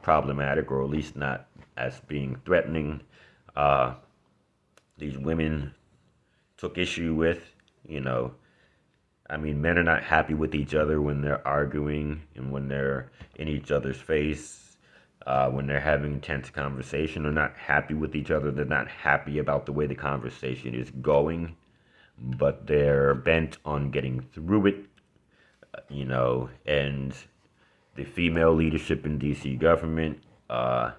problematic, or at least not as being threatening. Uh, these women took issue with, you know, I mean, men are not happy with each other when they're arguing and when they're in each other's face, when they're having intense conversation. They're not happy with each other. They're not happy about the way the conversation is going, but they're bent on getting through it, and the female leadership in DC government, uh,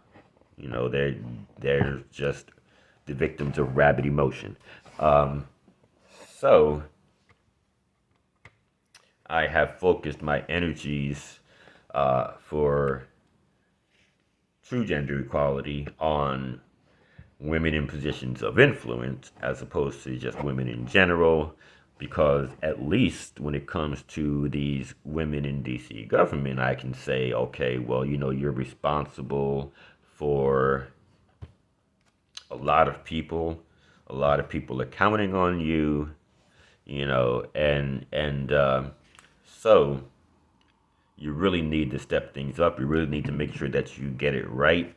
they're just the victims of rabid emotion. Um, so I have focused my energies for true gender equality on women in positions of influence as opposed to just women in general, because at least when it comes to these women in DC government, I can say, okay, well, you're responsible for a lot of people are counting on you, and so you really need to step things up. You really need to make sure that you get it right,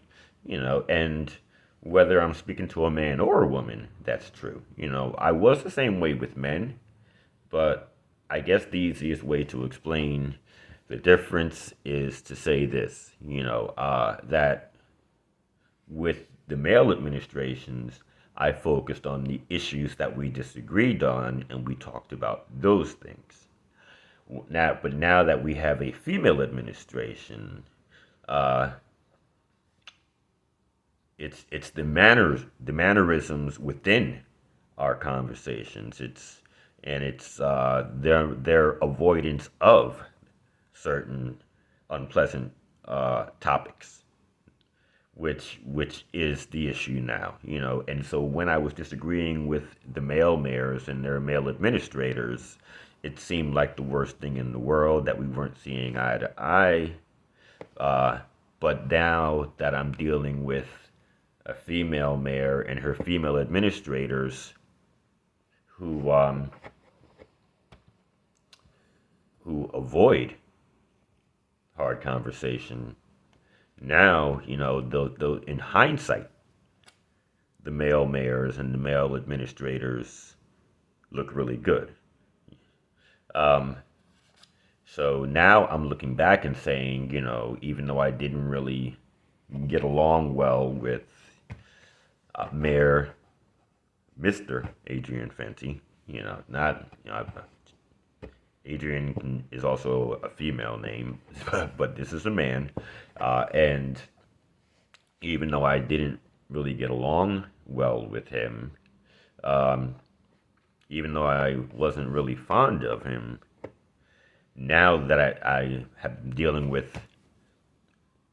and whether I'm speaking to a man or a woman, that's true. I was the same way with men, but I guess the easiest way to explain the difference is to say this, that with the male administrations, I focused on the issues that we disagreed on and we talked about those things. But now that we have a female administration, uh, it's the mannerisms within our conversations. It's their avoidance of certain unpleasant topics, which is the issue now. And so when I was disagreeing with the male mayors and their male administrators, it seemed like the worst thing in the world that we weren't seeing eye to eye. Uh, but now that I'm dealing with a female mayor and her female administrators who who avoid hard conversation, now in hindsight, the male mayors and the male administrators look really good. Um, so now I'm looking back and saying, even though I didn't really get along well with Mayor Mr. Adrian Fenty, not, Adrian is also a female name, but this is a man. And even though I didn't really get along well with him, um, even though I wasn't really fond of him, now that I have been dealing with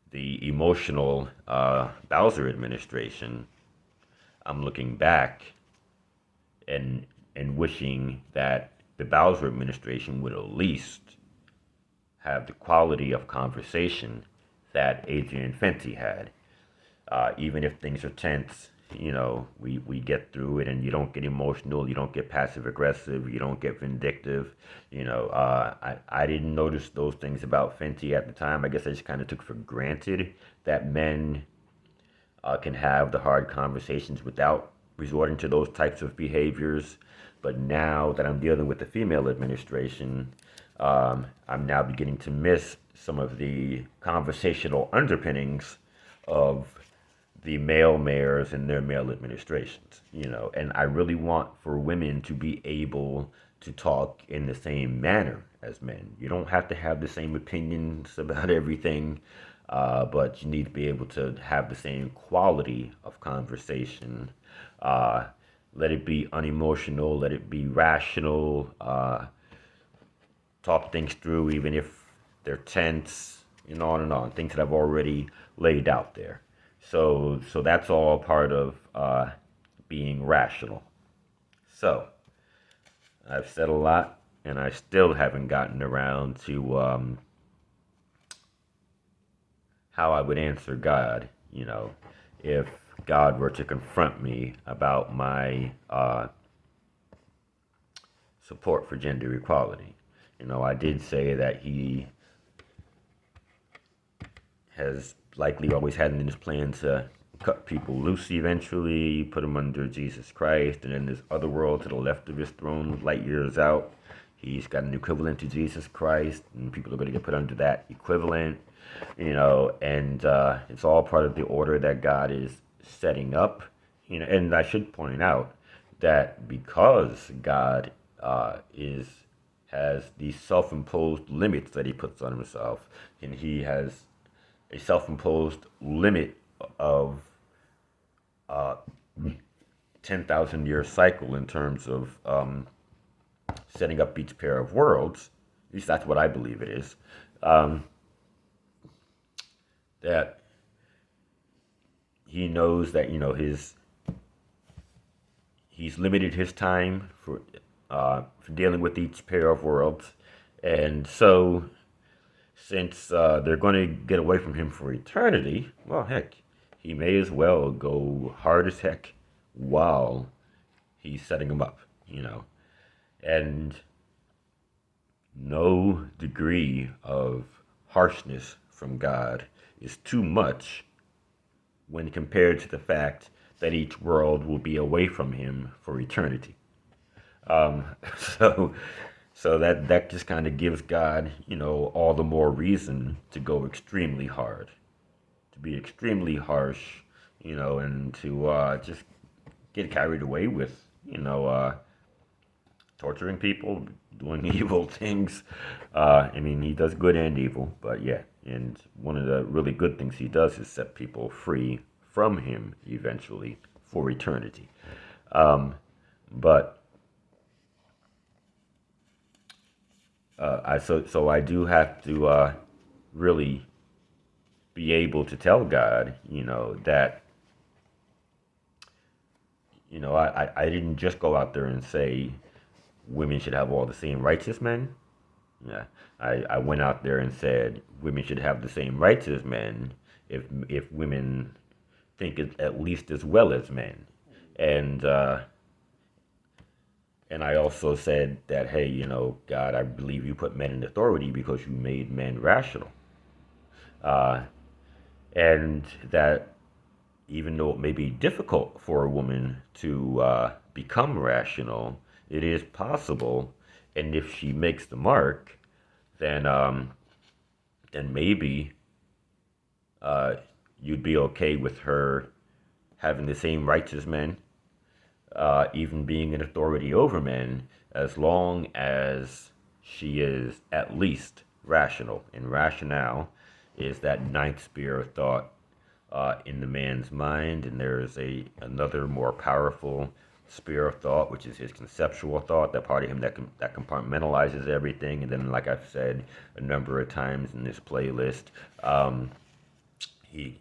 the emotional Bowser administration, I'm looking back and wishing that the Bowser administration would at least have the quality of conversation that Adrian Fenty had. Even if things are tense, we get through it, and you don't get emotional, you don't get passive aggressive, you don't get vindictive. I didn't notice those things about Fenty at the time. I guess I just kind of took for granted that men can have the hard conversations without resorting to those types of behaviors. But now that I'm dealing with the female administration, I'm now beginning to miss some of the conversational underpinnings of the male mayors and their male administrations, and I really want for women to be able to talk in the same manner as men. You don't have to have the same opinions about everything, but you need to be able to have the same quality of conversation. Uh, Let it be unemotional, let it be rational, talk things through, even if they're tense, and on and on, things that I've already laid out there. So that's all part of being rational. So I've said a lot, and I still haven't gotten around to how I would answer God. If God were to confront me about my support for gender equality. I did say that He has likely always had in his plan to cut people loose eventually, put them under Jesus Christ, and then this other world to the left of his throne, light years out. He's got an equivalent to Jesus Christ, and people are going to get put under that equivalent, and it's all part of the order that God is setting up. And I should point out that because God is has these self-imposed limits that he puts on himself, and he has a self-imposed limit of 10,000-year cycle in terms of setting up each pair of worlds. At least that's what I believe it is. That he knows that he's limited his time for dealing with each pair of worlds, and so since they're going to get away from him for eternity, well, heck, he may as well go hard as heck while he's setting them up, and no degree of harshness from God is too much when compared to the fact that each world will be away from him for eternity. Um, so, so that just kind of gives God, all the more reason to go extremely hard, to be extremely harsh, and to just get carried away with, torturing people, doing evil things. He does good and evil, but yeah. And one of the really good things he does is set people free from him eventually for eternity. But I do have to really be able to tell God, that I didn't just go out there and say women should have all the same rights as men. Yeah, I went out there and said women should have the same rights as men if women think it at least as well as men, and I also said that, hey, God, I believe you put men in authority because you made men rational, uh, and that even though it may be difficult for a woman to become rational, it is possible, and if she makes the mark, then maybe you'd be okay with her having the same rights as men, even being an authority over men, as long as she is at least rational. And rationale is that ninth sphere of thought in the man's mind, and there's another more powerful sphere of thought, which is his conceptual thought, that part of him that compartmentalizes everything. And then, like I've said a number of times in this playlist, he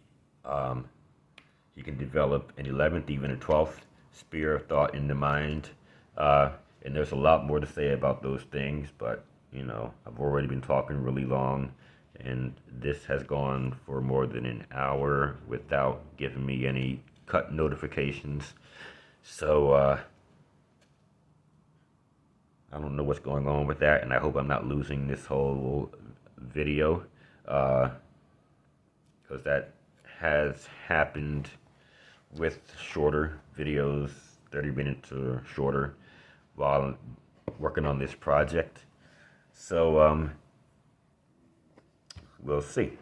he can develop an 11th, even a 12th sphere of thought in the mind. And there's a lot more to say about those things, but I've already been talking really long, and this has gone for more than an hour without giving me any cut notifications. So I don't know what's going on with that, and I hope I'm not losing this whole video, because that has happened with shorter videos, 30 minutes or shorter, while working on this project. So we'll see.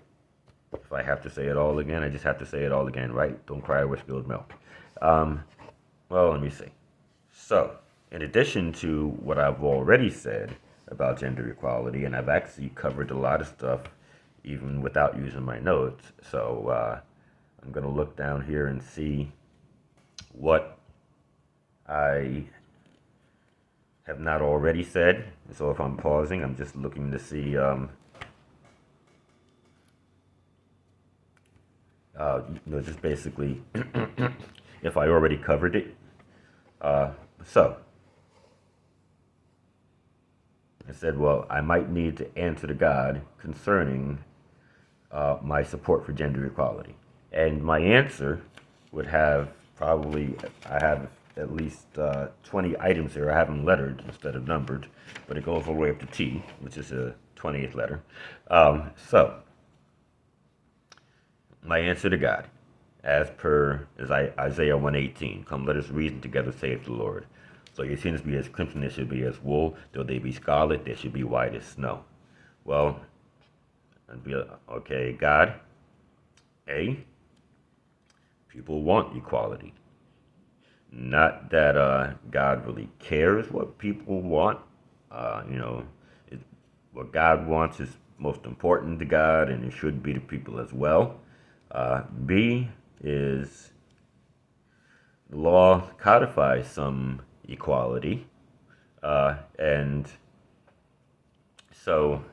If I have to say it all again, I just have to say it all again, right? Don't cry over spilled milk. Well, let me see. So, in addition to what I've already said about gender equality, and I've actually covered a lot of stuff even without using my notes, so I'm going to look down here and see what I have not already said. So if I'm pausing, I'm just looking to see just basically if I already covered it. So I said, well, I might need to answer to God concerning my support for gender equality. And my answer would have probably, I have at least 20 items here. I have them lettered instead of numbered, but it goes all the way up to T, which is a 20th letter. So My answer to God, as per Isaiah 118, come let us reason together, saith the Lord. So your sins be as crimson, they should be as wool. Though they be scarlet, they should be white as snow. Well, okay, God, A, people want equality. Not that God really cares what people want. You know, it, what God wants is most important to God, and it should be to people as well. B is the law codifies some equality, and so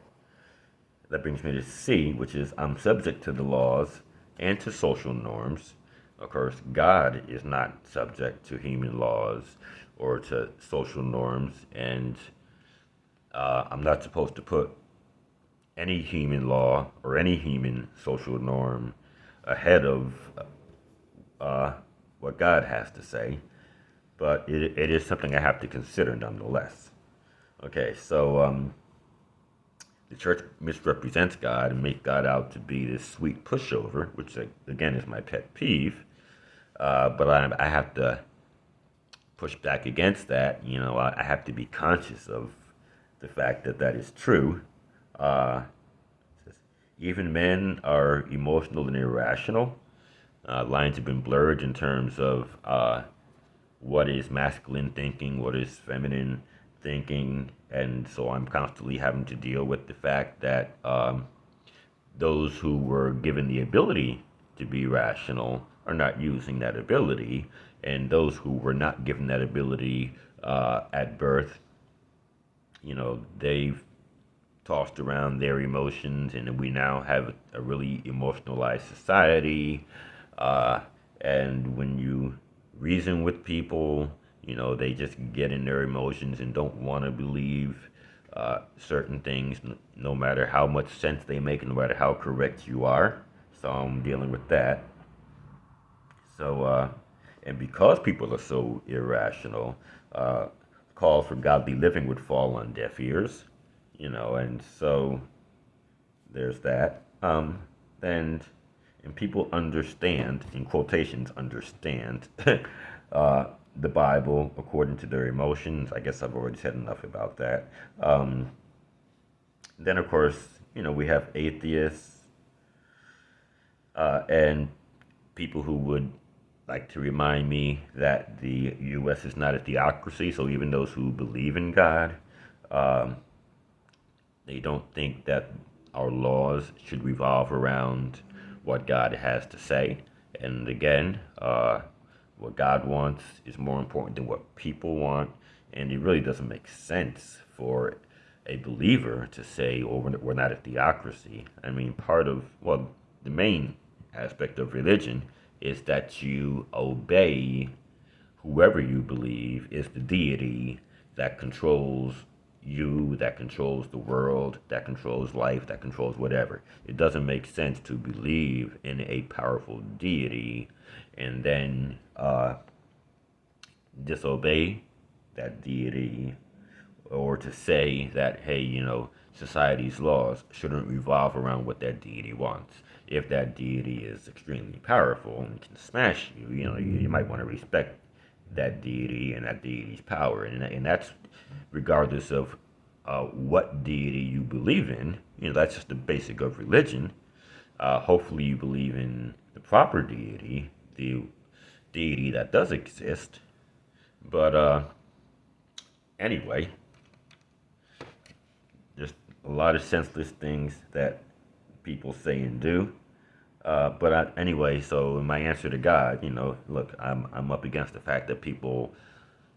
that brings me to C, which is I'm subject to the laws and to social norms. Of course, God is not subject to human laws or to social norms, and I'm not supposed to put any human law or any human social norm ahead of uh, what God has to say, but it is something I have to consider nonetheless. Okay, so the church misrepresents God and make God out to be this sweet pushover, which again is my pet peeve. But I have to push back against that. You know, I have to be conscious of the fact that that is true. Uh, Even men are emotional and irrational. Lines have been blurred in terms of what is masculine thinking, what is feminine thinking, and so I'm constantly having to deal with the fact that those who were given the ability to be rational are not using that ability, and those who were not given that ability at birth, you know, they've tossed around their emotions, and we now have a really emotionalized society. Uh, and when you reason with people, you know, they just get in their emotions and don't want to believe certain things, no matter how much sense they make, and no matter how correct you are. So I'm dealing with that. So, and because people are so irrational, uh, calls for godly living would fall on deaf ears, you know, and so there's that. And and people understand, in quotations, understand the Bible according to their emotions. I guess I've already said enough about that. Um, then, of course, you know, we have atheists and people who would like to remind me that the U.S. is not a theocracy. So even those who believe in God, um, they don't think that our laws should revolve around what God has to say. And again, what God wants is more important than what people want. And it really doesn't make sense for a believer to say, oh, we're not a theocracy. I mean, part of, well, the main aspect of religion is that you obey whoever you believe is the deity that controls you, that controls the world, that controls life, that controls whatever. It doesn't make sense to believe in a powerful deity and then disobey that deity, or to say that, hey, you know, society's laws shouldn't revolve around what that deity wants. If that deity is extremely powerful and can smash you, you know, you might want to respect that deity and that deity's power, and that's regardless of what deity you believe in. You know, that's just the basic of religion. Hopefully, you believe in the proper deity, the deity that does exist. But anyway, just a lot of senseless things that people say and do. Anyway, so my answer to God, you know, look, I'm up against the fact that people,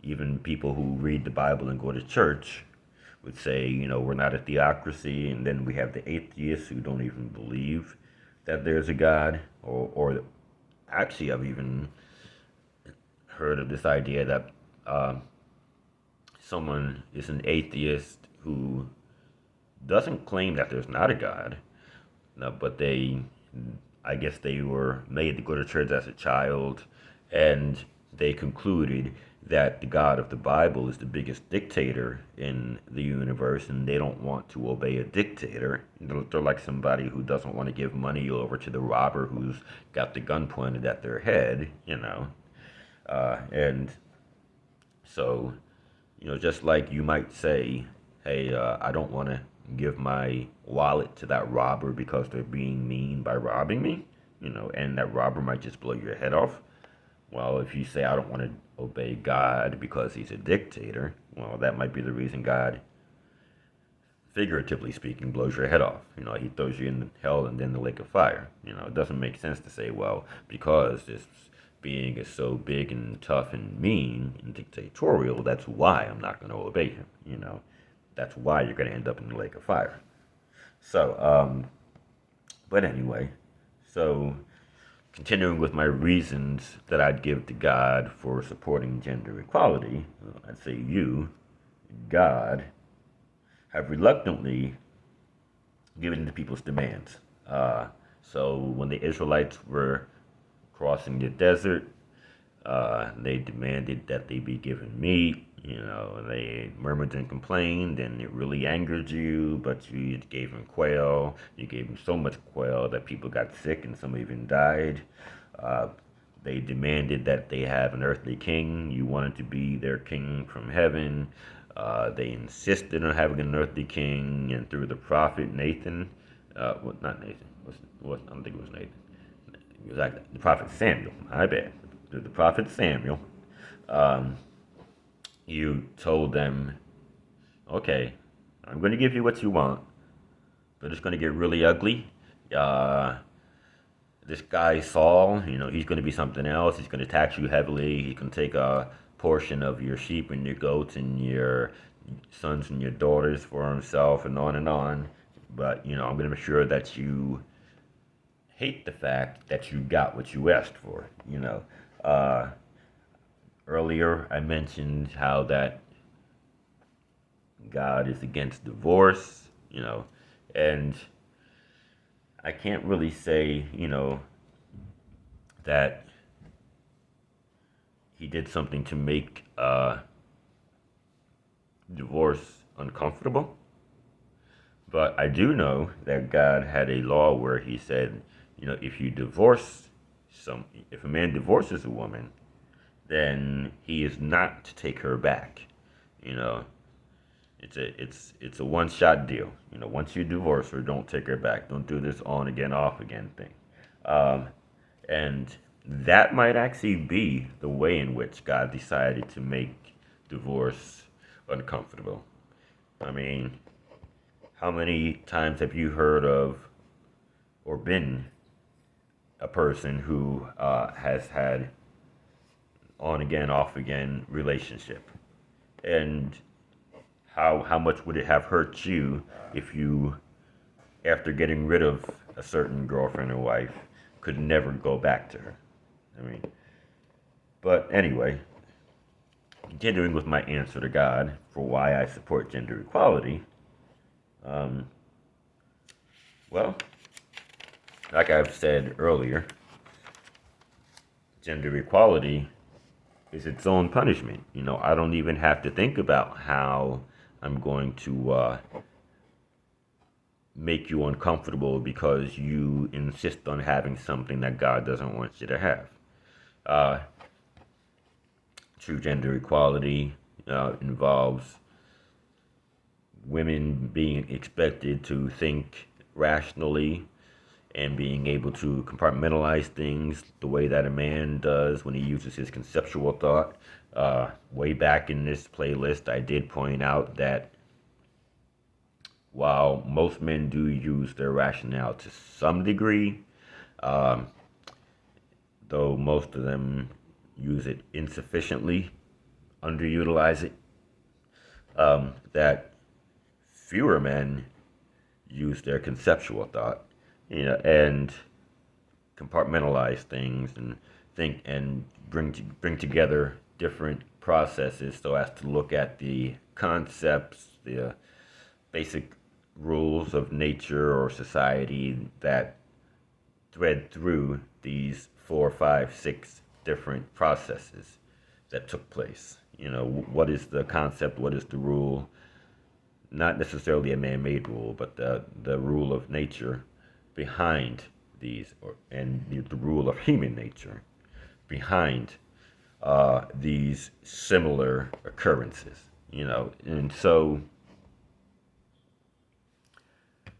even people who read the Bible and go to church, would say, you know, we're not a theocracy, and then we have the atheists who don't even believe that there's a God, or actually, I've even heard of this idea that someone is an atheist who doesn't claim that there's not a God, no, but I guess they were made to go to church as a child, and they concluded that the God of the Bible is the biggest dictator in the universe, and they don't want to obey a dictator. They're like somebody who doesn't want to give money over to the robber who's got the gun pointed at their head, and so, just like you might say, hey, I don't want to give my wallet to that robber because they're being mean by robbing me, and that robber might just blow your head off. Well, if you say, I don't want to obey God because he's a dictator, well, that might be the reason God, figuratively speaking, blows your head off. He throws you in hell and then the lake of fire. It doesn't make sense to say, well, because this being is so big and tough and mean and dictatorial, that's why I'm not going to obey him. That's why you're going to end up in the lake of fire. So, but anyway, so continuing with my reasons that I'd give to God for supporting gender equality, I'd say you, God, have reluctantly given in to people's demands. So when the Israelites were crossing the desert, they demanded that they be given meat. They murmured and complained, and it really angered you, but you gave them quail. You gave them so much quail that people got sick and some even died. Uh, they demanded that they have an earthly king. You wanted to be their king from heaven. They insisted on having an earthly king, and through the prophet Nathan, not Nathan, I don't think it was Nathan. It was like the prophet Samuel. My bad. Through the prophet Samuel, you told them, okay, I'm going to give you what you want, but it's going to get really ugly. This guy Saul, he's going to be something else. He's going to tax you heavily. He's going to take a portion of your sheep and your goats and your sons and your daughters for himself, and on and on. But, I'm going to make sure that you hate the fact that you got what you asked for. Earlier I mentioned how that God is against divorce, and I can't really say, that he did something to make divorce uncomfortable. But I do know that God had a law where he said, if a man divorces a woman, then he is not to take her back. It's a one shot deal. Once you divorce her, don't take her back. Don't do this on again, off again thing. And that might actually be the way in which God decided to make divorce uncomfortable. I mean, how many times have you heard of or been a person who has had on again, off again relationship? And how much would it have hurt you if you, after getting rid of a certain girlfriend or wife, could never go back to her? But anyway, continuing with my answer to God for why I support gender equality, well, like I've said earlier, gender equality is its own punishment. I don't even have to think about how I'm going to make you uncomfortable because you insist on having something that God doesn't want you to have. True gender equality involves women being expected to think rationally and being able to compartmentalize things the way that a man does when he uses his conceptual thought. Way back in this playlist, I did point out that while most men do use their rationale to some degree, though most of them use it insufficiently, underutilize it, that fewer men use their conceptual thought, and compartmentalize things and think and bring together different processes so as to look at the concepts, the basic rules of nature or society that thread through these 4, 5, 6 different processes. that took place. What is the concept? What is the rule? Not necessarily a man-made rule, but the rule of nature behind these, and the rule of human nature behind these similar occurrences. And so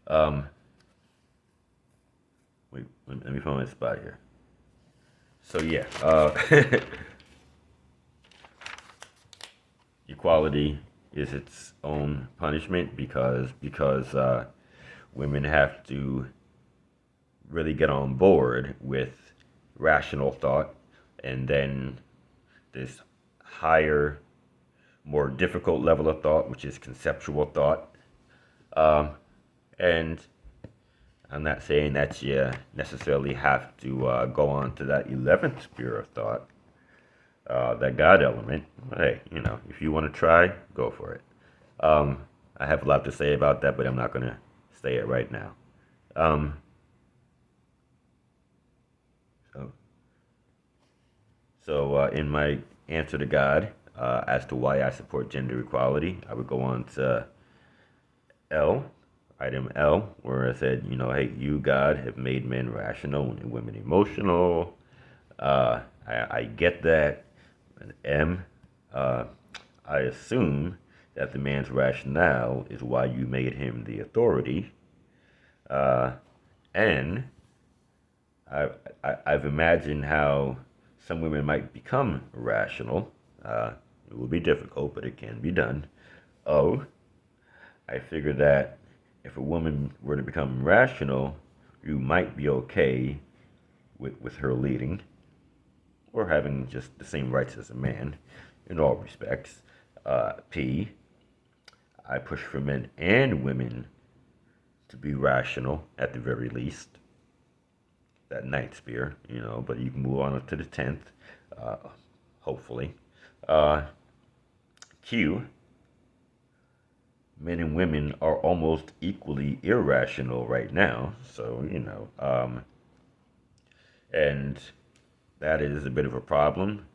um, wait, let me find my spot here. So yeah, equality is its own punishment because women have to really get on board with rational thought, and then this higher, more difficult level of thought, which is conceptual thought. And I'm not saying that you necessarily have to go on to that 11th sphere of thought, that God element. Hey, if you want to try, go for it. I have a lot to say about that, but I'm not going to say it right now. Um, so, so in my answer to God as to why I support gender equality, I would go on to L, item L, where I said, hey, you, God, have made men rational and women emotional. I get that. And M, I assume that the man's rationale is why you made him the authority. N, I've imagined how some women might become rational. It will be difficult, but it can be done. O, I figure that if a woman were to become rational, you might be okay with her leading or having just the same rights as a man in all respects. P, I push for men and women to be rational at the very least. That ninth sphere, but you can move on to the 10th, hopefully. Q, men and women are almost equally irrational right now. So, and that is a bit of a problem,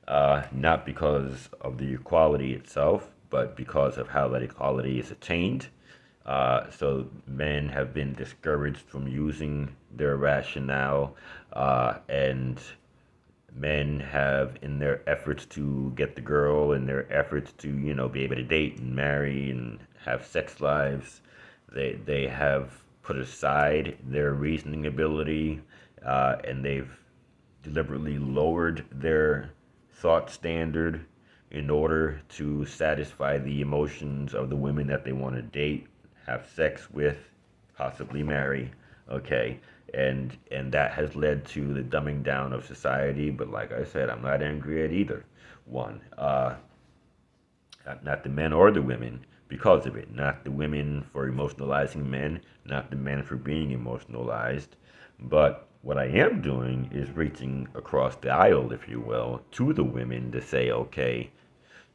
not because of the equality itself, but because of how that equality is attained. So men have been discouraged from using their rationale, and men have, in their efforts to get the girl, in their efforts to be able to date and marry and have sex lives, they have put aside their reasoning ability, and they've deliberately lowered their thought standard in order to satisfy the emotions of the women that they want to date, have sex with, possibly marry. Okay, and that has led to the dumbing down of society. But like I said, I'm not angry at either one. Not the men or the women because of it. Not the women for emotionalizing men. Not the men for being emotionalized. But what I am doing is reaching across the aisle, if you will, to the women to say, okay,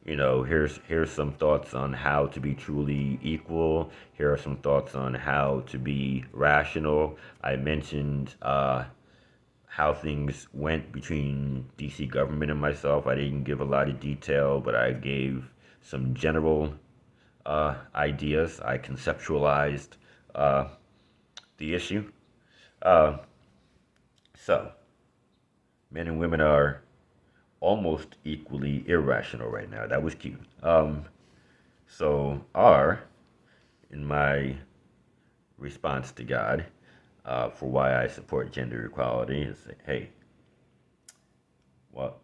here's some thoughts on how to be truly equal. Here are some thoughts on how to be rational. I mentioned how things went between DC government and myself. I didn't give a lot of detail, but I gave some general ideas. I conceptualized the issue. Uh, so, men and women are almost equally irrational right now. That was cute. So R, in my response to God, for why I support gender equality, is hey, well,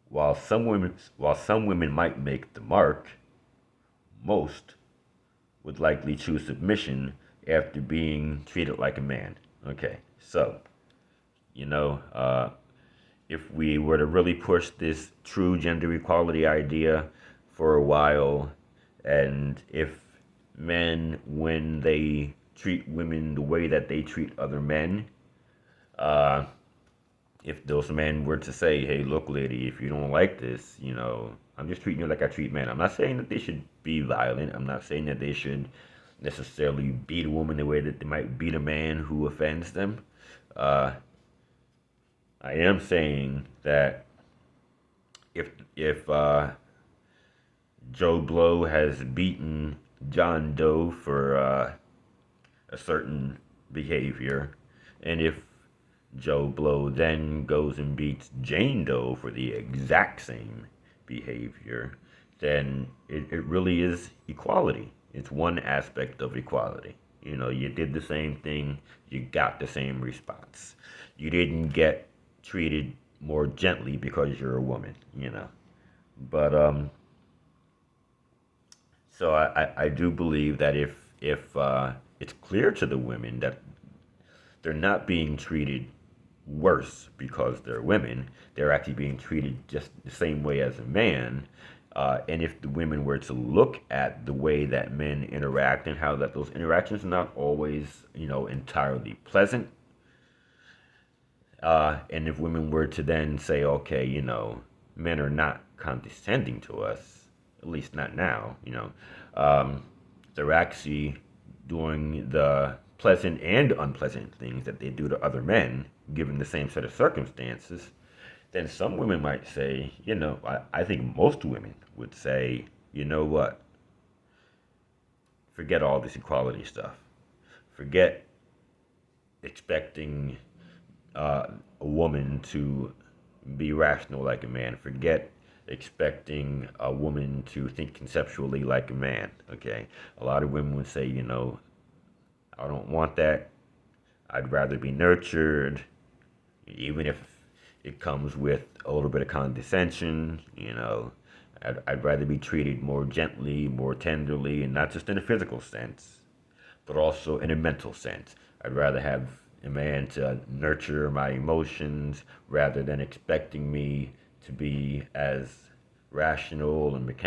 while some women might make the mark, most would likely choose submission after being treated like a man. Okay, so you know, if we were to really push this true gender equality idea for a while, and if men, when they treat women the way that they treat other men, uh, if those men were to say, hey, look, lady, if you don't like this, I'm just treating you like I treat men. I'm not saying that they should be violent. I'm not saying that they should necessarily beat a woman the way that they might beat a man who offends them. Uh, I am saying that if Joe Blow has beaten John Doe for a certain behavior, and if Joe Blow then goes and beats Jane Doe for the exact same behavior, then it really is equality. It's one aspect of equality. You know, you did the same thing, you got the same response. You didn't get treated more gently because you're a woman, you know. But so I do believe that if it's clear to the women that they're not being treated worse because they're women. They're actually being treated just the same way as a man. And if the women were to look at the way that men interact and how that those interactions are not always, you know, entirely pleasant, and if women were to then say, okay, you know, men are not condescending to us, at least not now, you know, they're actually doing the pleasant and unpleasant things that they do to other men, given the same set of circumstances, then some women might say, you know, I think most women would say, you know what, forget all this equality stuff. Forget expecting a woman to be rational like a man. Forget expecting a woman to think conceptually like a man. Okay, a lot of women would say, you know, I don't want that. I'd rather be nurtured, even if it comes with a little bit of condescension. You know, I'd rather be treated more gently, more tenderly, and not just in a physical sense, but also in a mental sense. I'd rather have a man to nurture my emotions rather than expecting me to be as rational and mechanical